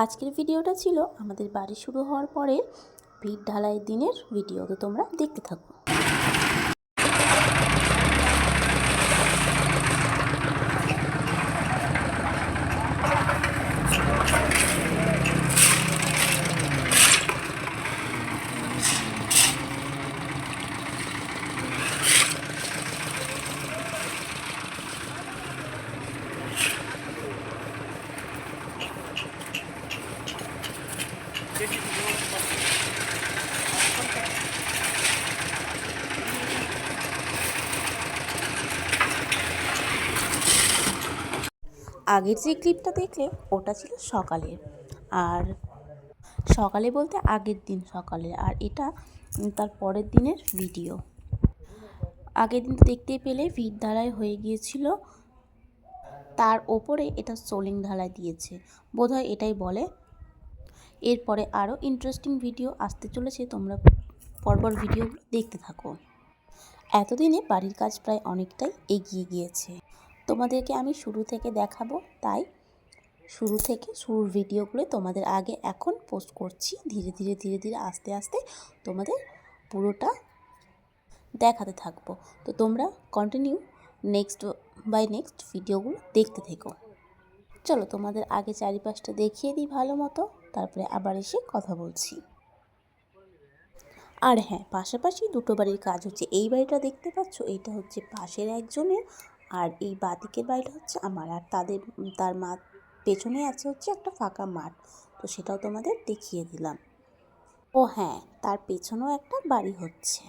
আজকের ভিডিওটা ছিল আমাদের বাড়ি শুরু হওয়ার পরে ভিত ঢালাইয়ের দিনের ভিডিও, তো তোমরা দেখতে থাকো। আগের যে ক্লিপটা দেখলে ওটা ছিল সকালের, আর সকালে বলতে আগের দিন সকালে, আর এটা তার পরের দিনের ভিডিও। আগের দিন তো দেখতেই পেলে ভিত ঢালাই হয়ে গিয়েছিল, তার ওপরে এটা সোলিং ঢালাই দিয়েছে, বোধহয় এটাই বলে। এরপরে আরও ইন্টারেস্টিং ভিডিও আসতে চলেছে, তোমরা পরপর ভিডিওগুলো দেখতে থাকো। এতদিনে বাড়ির কাজ প্রায় অনেকটাই এগিয়ে গিয়েছে, তোমাদেরকে আমি শুরু থেকে দেখাবো, তাই শুরুর ভিডিওগুলো তোমাদের আগে এখন পোস্ট করছি। ধীরে ধীরে আস্তে আস্তে তোমাদের পুরোটা দেখাতে থাকবো, তো তোমরা কন্টিনিউ নেক্সট ভিডিওগুলো দেখতে থেকো। চলো তোমাদের আগে চারিপাশটা দেখিয়ে দিই ভালো মতো, তারপরে আবার এসে কথা বলছি। আর হ্যাঁ, পাশাপাশি দুটো বাড়ির কাজ হচ্ছে। এই বাড়িটা দেখতে পাচ্ছ, এইটা হচ্ছে পাশের একজনের, আর এই বাদিকের বাড়িটা হচ্ছে আমার, আর তার মা পেছনে আছে হচ্ছে একটা ফাঁকা মাঠ, তো সেটাও তোমাদের দেখিয়ে দিলাম। ও হ্যাঁ, তার পেছনেও একটা বাড়ি হচ্ছে।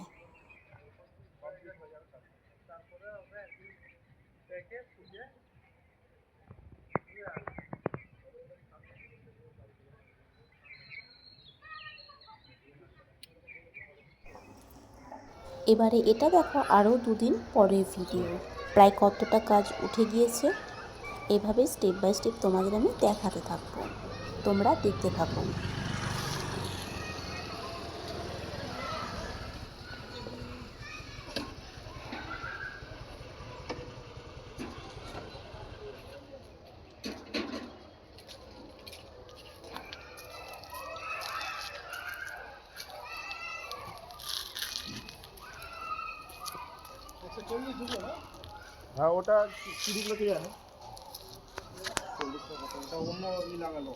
এবারে এটা দেখো আরও দুদিন পরের ভিডিও, প্রায় কতটা কাজ উঠে গিয়েছে। এভাবে স্টেপ বাই স্টেপ তোমাদের আমি দেখাতে থাকবো, তোমরা দেখতে থাকো। হ্যাঁ, ওটা সিঁড়িগুলো কে জানে, 40 টাকা, ওটা অন্য লাগালো।